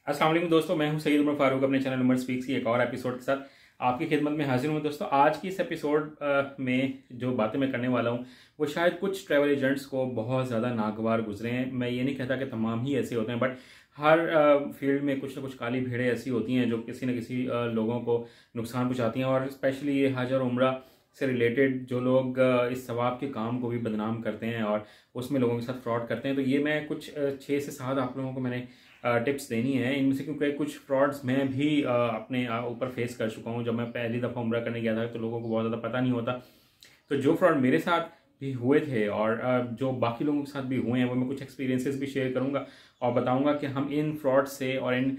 अस्सलाम वालेकुम दोस्तों, मैं हूं सईद उमर फारूक अपने चैनल उमर स्पीक्स की एक और एपिसोड के साथ आपकी खिदमत में हाजिर हूं। दोस्तों, आज की इस एपिसोड में जो बातें मैं करने वाला हूं वो शायद कुछ ट्रैवल एजेंट्स को बहुत ज़्यादा नागवार गुजरे हैं। मैं ये नहीं कहता कि तमाम ही ऐसे होते हैं, बट हर फील्ड में कुछ ना कुछ काली भेड़ें ऐसी होती हैं जो किसी न किसी लोगों को नुकसान पहुँचाती हैं। और स्पेशली ये हज और उम्रा से रिलेटेड जो लोग इस सवाब के काम को भी बदनाम करते हैं और उसमें लोगों के साथ फ्रॉड करते हैं, तो ये मैं कुछ 6 से 7 आप लोगों को मैंने टिप्स देनी है इनमें से, क्योंकि कुछ फ्रॉड्स मैं भी अपने ऊपर फेस कर चुका हूँ। जब मैं पहली दफ़ा उम्रा करने गया था तो लोगों को बहुत ज़्यादा पता नहीं होता, तो जो फ्रॉड मेरे साथ भी हुए थे और जो बाकी लोगों के साथ भी हुए हैं वो मैं कुछ एक्सपीरियंसेस भी शेयर करूंगा और बताऊंगा कि हम इन फ्रॉड से और इन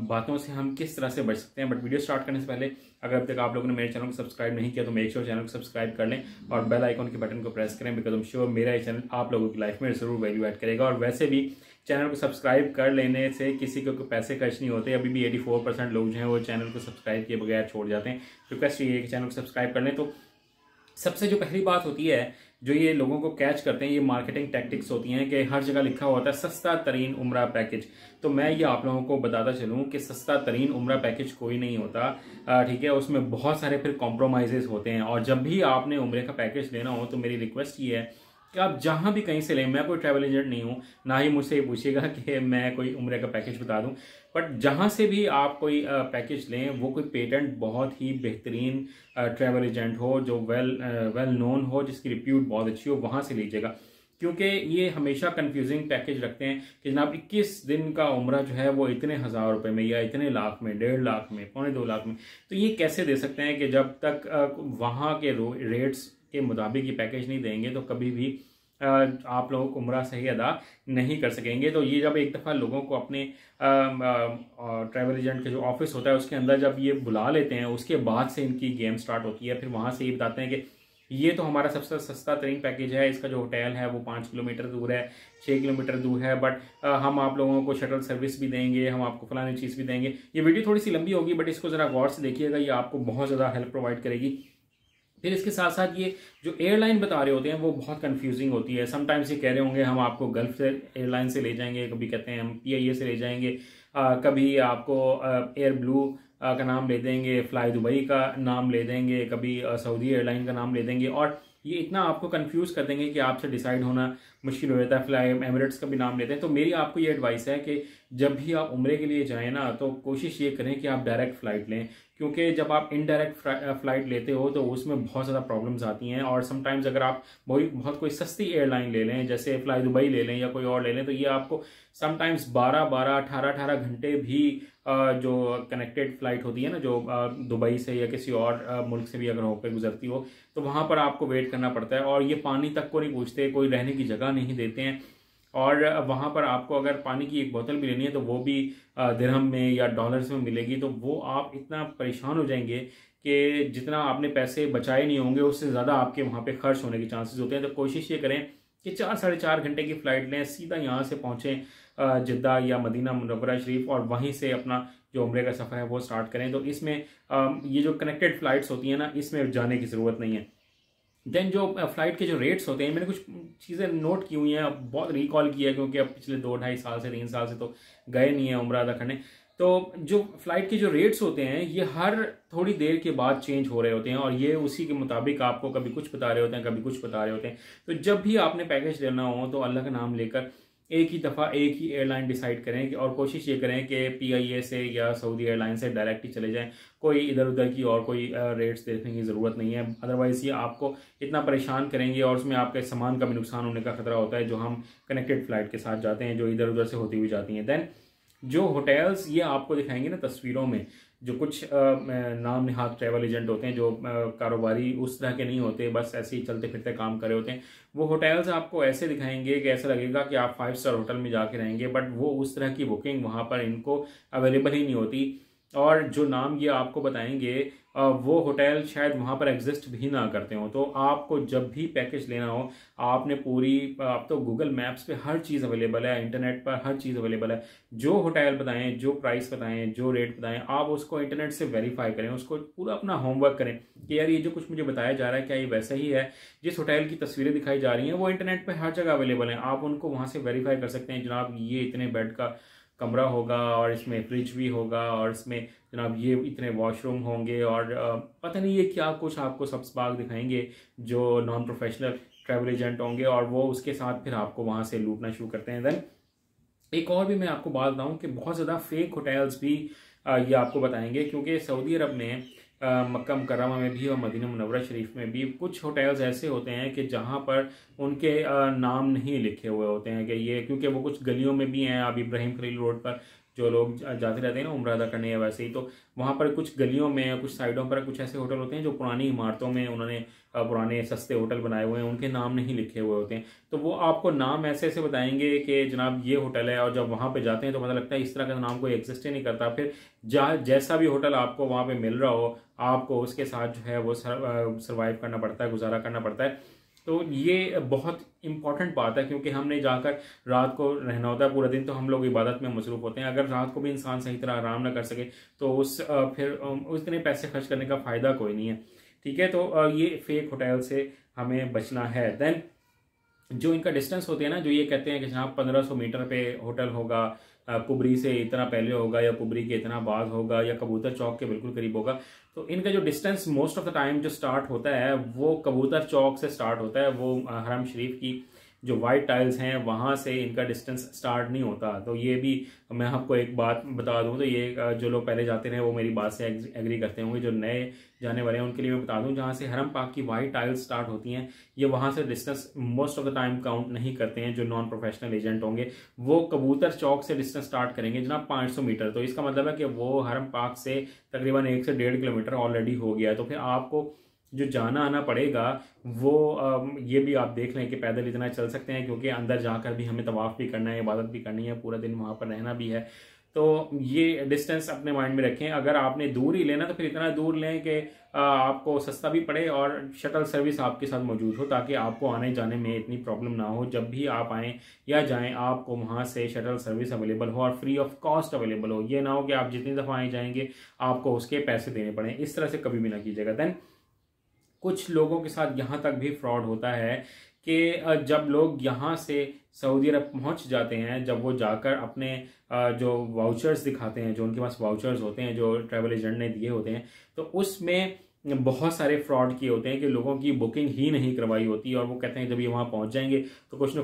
बातों से हम किस तरह से बच सकते हैं। बट वीडियो स्टार्ट करने से पहले अगर अब तक आप लोगों ने मेरे चैनल को सब्सक्राइब नहीं किया तो मेक श्योर चैनल को सब्सक्राइब कर लें और बेल आइकन के बटन को प्रेस करें, बिकॉज आई एम श्योर मेरा ये चैनल आप लोगों की लाइफ में जरूर वैल्यू ऐड करेगा। और वैसे भी चैनल को सब्सक्राइब कर लेने से किसी को पैसे खर्च नहीं होते। अभी भी 84% लोग जो हैं वो चैनल को सब्सक्राइब किए बगैर छोड़ जाते हैं। रिक्वेस्ट ये है कि चैनल को सब्सक्राइब कर लें। तो सबसे जो पहली बात होती है जो ये लोगों को कैच करते हैं, ये मार्केटिंग टैक्टिक्स होती हैं कि हर जगह लिखा होता है सस्ता तरीन उम्रा पैकेज। तो मैं ये आप लोगों को बताता चलूं कि सस्ता तरीन उम्रा पैकेज कोई नहीं होता, ठीक है। उसमें बहुत सारे फिर कॉम्प्रोमाइजेस होते हैं। और जब भी आपने उम्रे का पैकेज लेना हो तो मेरी रिक्वेस्ट ये है कि आप जहां भी कहीं से लें, मैं कोई ट्रैवल एजेंट नहीं हूं, ना ही मुझसे ये पूछिएगा कि मैं कोई उम्रे का पैकेज बता दूं, बट जहां से भी आप कोई पैकेज लें वो कोई पेटेंट बहुत ही बेहतरीन ट्रैवल एजेंट हो, जो वेल नोन हो, जिसकी रिप्यूट बहुत अच्छी हो, वहां से लीजिएगा। क्योंकि ये हमेशा कंफ्यूजिंग पैकेज रखते हैं कि जनाब 21 दिन का उम्रा जो है वो इतने हज़ार रुपए में या इतने लाख में, 1.5 लाख में, 2.25 लाख में। तो ये कैसे दे सकते हैं कि जब तक वहाँ के रेट्स के मुताबिक ये पैकेज नहीं देंगे तो कभी भी आप लोगों को उम्रा सही अदा नहीं कर सकेंगे। तो ये जब एक दफ़ा लोगों को अपने ट्रैवल एजेंट के जो ऑफिस होता है उसके अंदर जब ये बुला लेते हैं, उसके बाद से इनकी गेम स्टार्ट होती है। फिर वहाँ से ये बताते हैं कि ये तो हमारा सबसे सस्ता तरीन पैकेज है, इसका जो होटल है वो 5 किलोमीटर दूर है, 6 किलोमीटर दूर है, बट हम आप लोगों को शटल सर्विस भी देंगे, हम आपको फलानी चीज़ भी देंगे। ये वीडियो थोड़ी सी लंबी होगी बट इसको ज़रा गौर से देखिएगा, ये आपको बहुत ज़्यादा हेल्प प्रोवाइड करेगी। फिर इसके साथ साथ ये जो एयरलाइन बता रहे होते हैं वो बहुत कंफ्यूजिंग होती है। समटाइम्स ये कह रहे होंगे हम आपको गल्फ से एयरलाइन से ले जाएंगे, कभी कहते हैं हम PIA से ले जाएंगे, कभी आपको एयर ब्लू का नाम ले देंगे, फ्लाई दुबई का नाम ले देंगे, कभी सऊदी एयरलाइन का नाम ले देंगे। और ये इतना आपको कंफ्यूज कर देंगे कि आपसे डिसाइड होना मुश्किल हो जाता है। फ्लाई एमिरेट्स का भी नाम लेते हैं। तो मेरी आपको ये एडवाइस है कि जब भी आप उम्रे के लिए जाएं ना तो कोशिश ये करें कि आप डायरेक्ट फ़्लाइट लें, क्योंकि जब आप इनडायरेक्ट फ़्लाइट लेते हो तो उसमें बहुत ज़्यादा प्रॉब्लम्स आती हैं। और समटाइम्स अगर आप बहुत कोई सस्ती एयरलाइन ले लें, जैसे फ्लाई दुबई ले लें या कोई और ले लें, तो ये आपको समटाइम्स 12-12, 18-18 घंटे भी जो कनेक्टेड फ्लाइट होती है ना, जो दुबई से या किसी और मुल्क से भी अगर होकर गुजरती हो, तो वहाँ पर आपको वेट करना पड़ता है। और ये पानी तक को नहीं पूछते, कोई रहने की जगह नहीं देते हैं। और वहाँ पर आपको अगर पानी की एक बोतल भी लेनी है तो वो भी दिरहम में या डॉलर्स में मिलेगी। तो वो आप इतना परेशान हो जाएंगे कि जितना आपने पैसे बचाए नहीं होंगे उससे ज़्यादा आपके वहाँ पे खर्च होने के चांसेस होते हैं। तो कोशिश ये करें कि 4-4.5 घंटे की फ़्लाइट लें, सीधा यहाँ से पहुँचें जिद्दा या मदीना मुनव्वरा शरीफ, और वहीं से अपना जो उम्रे का सफ़र है वो स्टार्ट करें। तो इसमें ये जो कनेक्टेड फ़्लाइट्स होती हैं ना, इसमें जाने की ज़रूरत नहीं है। देन जो फ्लाइट के जो रेट्स होते हैं, मैंने कुछ चीज़ें नोट की हुई हैं, बहुत रिकॉल किया क्योंकि अब पिछले 2-2.5 साल से 3 साल से तो गए नहीं है उम्रा अदा करने। तो जो फ्लाइट के जो रेट्स होते हैं ये हर थोड़ी देर के बाद चेंज हो रहे होते हैं और ये उसी के मुताबिक आपको कभी कुछ बता रहे होते हैं, कभी कुछ बता रहे होते हैं। तो जब भी आपने पैकेज लेना हो तो अल्लाह का नाम लेकर एक ही दफ़ा एक ही एयरलाइन डिसाइड करें और कोशिश ये करें कि PIA से या सऊदी एयरलाइन से डायरेक्ट ही चले जाएं। कोई इधर उधर की और कोई रेट्स देखने की ज़रूरत नहीं है, अदरवाइज़ ये आपको इतना परेशान करेंगे और उसमें आपके सामान का भी नुकसान होने का खतरा होता है जो हम कनेक्टेड फ़्लाइट के साथ जाते हैं, जो इधर उधर से होती हुई जाती हैं। दैन जो होटल्स ये आपको दिखाएंगे ना तस्वीरों में, जो कुछ नाम निहाद ट्रैवल एजेंट होते हैं जो कारोबारी उस तरह के नहीं होते, बस ऐसे ही चलते फिरते काम कर रहे होते हैं, वो होटल्स आपको ऐसे दिखाएंगे कि ऐसा लगेगा कि आप 5 स्टार होटल में जाके रहेंगे, बट वो उस तरह की बुकिंग वहाँ पर इनको अवेलेबल ही नहीं होती। और जो नाम ये आपको बताएंगे वो होटल शायद वहाँ पर एग्जिस्ट भी ना करते हो। तो आपको जब भी पैकेज लेना हो आपने आप तो गूगल मैप्स पे हर चीज़ अवेलेबल है, इंटरनेट पर हर चीज़ अवेलेबल है। जो होटल बताएं, जो प्राइस बताएं, जो रेट बताएं, आप उसको इंटरनेट से वेरीफाई करें, उसको पूरा अपना होमवर्क करें कि यार ये जो कुछ मुझे बताया जा रहा है क्या ये वैसा ही है। जिस होटल की तस्वीरें दिखाई जा रही हैं वो इंटरनेट पर हर जगह अवेलेबल हैं, आप उनको वहाँ से वेरीफाई कर सकते हैं। जनाब ये इतने बेड का कमरा होगा और इसमें फ्रिज भी होगा और इसमें जनाब ये इतने वॉशरूम होंगे और पता नहीं ये क्या कुछ आपको सब बाग दिखाएंगे जो नॉन प्रोफेशनल ट्रैवल एजेंट होंगे, और वो उसके साथ फिर आपको वहाँ से लूटना शुरू करते हैं। देन एक और भी मैं आपको बात बताऊँ कि बहुत ज़्यादा फेक होटल्स भी ये आपको बताएंगे, क्योंकि सऊदी अरब में मक्का मुकर्रमा में भी और मदीना मुनव्वरा शरीफ में भी कुछ होटल्स ऐसे होते हैं कि जहाँ पर उनके नाम नहीं लिखे हुए होते हैं कि ये, क्योंकि वो कुछ गलियों में भी हैं। अब इब्राहिम खलील रोड पर जो लोग जाते रहते हैं ना उम्रा अदा करने या वैसे ही, तो वहाँ पर कुछ गलियों में कुछ साइडों पर कुछ ऐसे होटल होते हैं जो पुरानी इमारतों में उन्होंने पुराने सस्ते होटल बनाए हुए हैं, उनके नाम नहीं लिखे हुए होते हैं। तो वो आपको नाम ऐसे ऐसे बताएंगे कि जनाब ये होटल है, और जब वहाँ पे जाते हैं तो पता लगता है इस तरह का नाम कोई एग्जिस्ट ही नहीं करता। फिर जैसा भी होटल आपको वहाँ पे मिल रहा हो, आपको उसके साथ जो है वो सर्वाइव करना पड़ता है, गुजारा करना पड़ता है। तो ये बहुत इंपॉर्टेंट बात है, क्योंकि हमने जाकर रात को रहना होता है, पूरा दिन तो हम लोग इबादत में मसरूफ होते हैं। अगर रात को भी इंसान सही तरह आराम ना कर सके तो फिर इतने पैसे खर्च करने का फ़ायदा कोई नहीं है। ठीक है, तो ये फेक होटल से हमें बचना है। देन जो इनका डिस्टेंस होते हैं ना, जो ये कहते हैं कि जहाँ 1500 मीटर पे होटल होगा, कुबरी से इतना पहले होगा, या कुबरी के इतना बाद होगा, या कबूतर चौक के बिल्कुल करीब होगा, तो इनका जो distance most of the time जो स्टार्ट होता है वो कबूतर चौक से स्टार्ट होता है। वो हरम शरीफ की जो वाइट टाइल्स हैं वहाँ से इनका डिस्टेंस स्टार्ट नहीं होता। तो ये भी मैं आपको एक बात बता दूं, तो ये जो लोग पहले जाते रहे वो मेरी बात से एग्री करते होंगे। जो नए जाने वाले हैं उनके लिए मैं बता दूं, जहाँ से हरम पाक की वाइट टाइल्स स्टार्ट होती हैं ये वहाँ से distance most of the time count नहीं करते हैं। जो नॉन प्रोफेशनल एजेंट होंगे वो कबूतर चौक से डिस्टेंस स्टार्ट करेंगे जनाब 500 मीटर। तो इसका मतलब है कि वो हरम पाक से तकरीबन 1 से 1.5 किलोमीटर ऑलरेडी हो गया है। तो फिर आपको जो जाना आना पड़ेगा वो ये भी आप देख लें कि पैदल इतना चल सकते हैं, क्योंकि अंदर जाकर भी हमें तवाफ़ भी करना है, इबादत भी करनी है, पूरा दिन वहाँ पर रहना भी है। तो ये डिस्टेंस अपने माइंड में रखें। अगर आपने दूर ही लेना तो फिर इतना दूर लें कि आपको सस्ता भी पड़े और शटल सर्विस आपके साथ मौजूद हो, ताकि आपको आने जाने में इतनी प्रॉब्लम ना हो। जब भी आप आएँ या जाएँ आपको वहाँ से शटल सर्विस अवेलेबल हो और फ्री ऑफ कॉस्ट अवेलेबल हो। ये ना हो कि आप जितनी दफ़ा आए जाएंगे आपको उसके पैसे देने पड़े। इस तरह से कभी भी ना कीजिएगा। देन कुछ लोगों के साथ यहाँ तक भी फ्रॉड होता है कि जब लोग यहाँ से सऊदी अरब पहुँच जाते हैं, जब वो जाकर अपने जो वाउचर्स दिखाते हैं, जो उनके पास वाउचर्स होते हैं जो ट्रैवल एजेंट ने दिए होते हैं, तो उसमें बहुत सारे फ्रॉड किए होते हैं कि लोगों की बुकिंग ही नहीं करवाई होती, और वो कहते हैं जब ये वहाँ पहुँच जाएंगे तो कुछ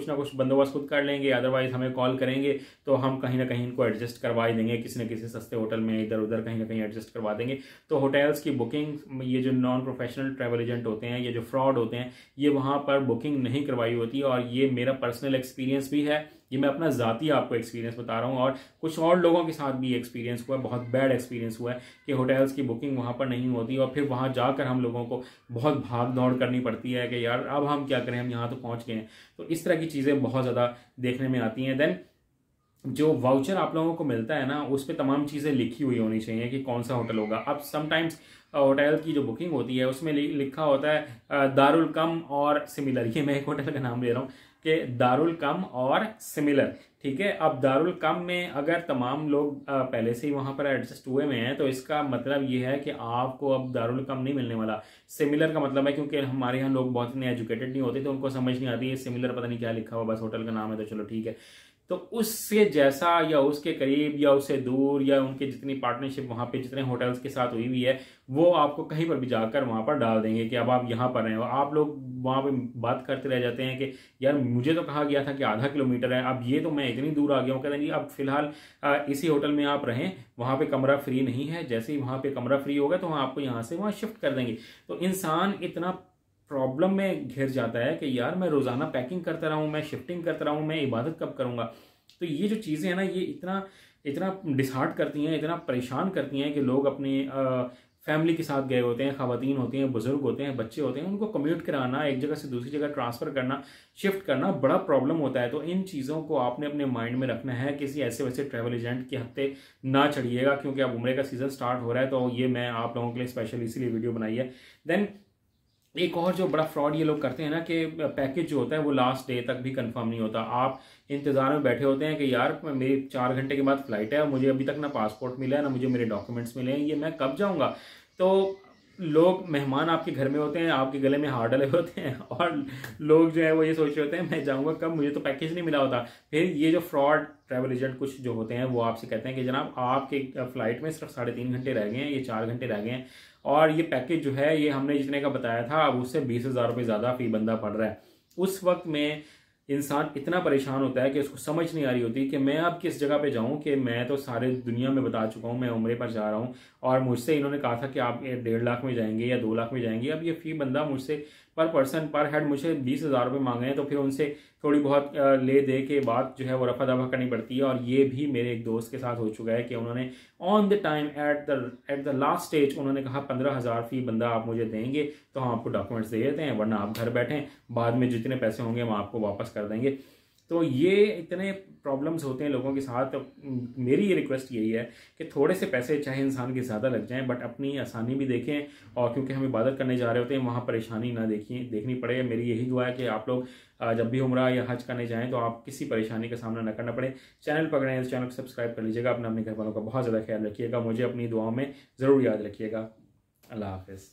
ना कुछ बंदोबस्त खुद कर लेंगे, अदरवाइज हमें कॉल करेंगे तो हम कहीं ना कहीं इनको एडजस्ट करवा ही देंगे, किसी न किसी सस्ते होटल में इधर उधर कहीं ना कहीं एडजस्ट करवा देंगे। तो होटल्स की बुकिंग, ये जो नॉन प्रोफेशनल ट्रैवल एजेंट होते हैं, ये जो फ्रॉड होते हैं, ये वहाँ पर बुकिंग नहीं करवाई होती। और ये मेरा पर्सनल एक्सपीरियंस भी है, ये मैं अपना ज़ाती आपको एक्सपीरियंस बता रहा हूँ, और कुछ और लोगों के साथ भी एक्सपीरियंस हुआ है, बहुत बैड एक्सपीरियंस हुआ है कि होटल्स की बुकिंग वहाँ पर नहीं होती, और फिर वहाँ जाकर हम लोगों को बहुत भाग दौड़ करनी पड़ती है कि यार अब हम क्या करें, हम यहाँ तो पहुँच गए हैं। तो इस तरह की चीज़ें बहुत ज़्यादा देखने में आती हैं। देन जो वाउचर आप लोगों को मिलता है ना, उस पर तमाम चीज़ें लिखी हुई होनी चाहिए कि कौन सा होटल होगा। अब समटाइम्स होटल की जो बुकिंग होती है उसमें लिखा होता है दारुल कम और सिमिलर। ये मैं एक होटल का नाम ले रहा हूँ कि दारुल कम और सिमिलर, ठीक है। अब दारुल कम में अगर तमाम लोग पहले से ही वहाँ पर एडजस्ट हुए में हैं तो इसका मतलब ये है कि आपको अब दारुल कम नहीं मिलने वाला। सिमिलर का मतलब है, क्योंकि हमारे यहाँ लोग बहुत इतने एजुकेटेड नहीं होते तो उनको समझ नहीं आती है सिमिलर पता नहीं क्या लिखा हुआ, बस होटल का नाम है तो चलो ठीक है। तो उससे जैसा या उसके करीब या उससे दूर या उनके जितनी पार्टनरशिप वहाँ पे जितने होटल्स के साथ हुई हुई है वो आपको कहीं पर भी जाकर वहाँ पर डाल देंगे कि अब आप यहाँ पर हैं। आप लोग वहाँ पे बात करते रह जाते हैं कि यार मुझे तो कहा गया था कि आधा किलोमीटर है, अब ये तो मैं इतनी दूर आ गया हूँ। कहते हैं अब फिलहाल इसी होटल में आप रहें, वहाँ पे कमरा फ्री नहीं है, जैसे ही वहाँ पे कमरा फ्री होगा तो आपको यहाँ से वहाँ शिफ्ट कर देंगे। तो इंसान इतना प्रॉब्लम में घिर जाता है कि यार मैं रोजाना पैकिंग करता रहा हूँ, मैं शिफ्टिंग करता रहा हूँ, मैं इबादत कब करूँगा। तो ये जो चीज़ें हैं ना ये इतना डिसहार्ट करती हैं, इतना परेशान करती हैं कि लोग अपनी फैमिली के साथ गए होते हैं, ख़वातीन होती हैं, बुजुर्ग होते हैं, बच्चे होते हैं, उनको कम्यूट कराना, एक जगह से दूसरी जगह ट्रांसफ़र करना, शिफ्ट करना बड़ा प्रॉब्लम होता है। तो इन चीज़ों को आपने अपने माइंड में रखना है, किसी ऐसे वैसे ट्रैवल एजेंट के हत्थे ना चढ़िएगा, क्योंकि अब उम्रे का सीज़न स्टार्ट हो रहा है। तो ये मैं आप लोगों के लिए स्पेशल इसीलिए वीडियो बनाई है। देन एक और जो बड़ा फ्रॉड ये लोग करते हैं ना कि पैकेज जो होता है वो लास्ट डे तक भी कंफर्म नहीं होता। आप इंतज़ार में बैठे होते हैं कि यार मेरी 4 घंटे के बाद फ्लाइट है और मुझे अभी तक ना पासपोर्ट मिला है ना मुझे मेरे डॉक्यूमेंट्स मिले हैं, ये मैं कब जाऊंगा। तो लोग मेहमान आपके घर में होते हैं, आपके गले में हार डाले होते हैं, और लोग जो है वो ये सोच रहे होते हैं मैं जाऊंगा कब, मुझे तो पैकेज नहीं मिला होता। फिर ये जो फ्रॉड ट्रैवल एजेंट कुछ जो होते हैं वो आपसे कहते हैं कि जनाब आपके फ्लाइट में सिर्फ 3.5 घंटे रह गए हैं, ये 4 घंटे रह गए हैं, और ये पैकेज जो है ये हमने जितने का बताया था अब उससे 20,000 रुपये ज़्यादा फी बंदा पड़ रहा है। उस वक्त में इंसान इतना परेशान होता है कि उसको समझ नहीं आ रही होती कि मैं अब किस जगह पे जाऊं, कि मैं तो सारे दुनिया में बता चुका हूं मैं उम्रे पर जा रहा हूं, और मुझसे इन्होंने कहा था कि आप 1.5 लाख में जाएंगे या 2 लाख में जाएंगे। अब ये फी बंदा मुझसे पर पर्सन पर हेड मुझे 20,000 रुपये मांगे हैं, तो फिर उनसे थोड़ी बहुत ले दे के बात जो है वो रफा दफा करनी पड़ती है। और ये भी मेरे एक दोस्त के साथ हो चुका है कि उन्होंने on the time at the last stage उन्होंने कहा 15,000 फी बंदा आप मुझे देंगे तो हम आपको डॉक्यूमेंट्स दे देते हैं, वरना आप घर बैठें, बाद में जितने पैसे होंगे हम आपको वापस कर देंगे। तो ये इतने प्रॉब्लम्स होते हैं लोगों के साथ। तो मेरी ये रिक्वेस्ट यही है कि थोड़े से पैसे चाहे इंसान के ज़्यादा लग जाएं, बट अपनी आसानी भी देखें, और क्योंकि हम इबादत करने जा रहे होते हैं वहाँ परेशानी ना देखनी पड़े। मेरी यही दुआ है कि आप लोग जब भी उम्रा या हज करने जाएं तो आप किसी परेशानी का सामना न करना पड़े। चैनल पर गए तो चैनल को सब्सक्राइब कर लीजिएगा, अपने घर वालों का बहुत ज़्यादा ख्याल रखिएगा, मुझे अपनी दुआओं में ज़रूर याद रखिएगा। अल्लाह हाफिज़।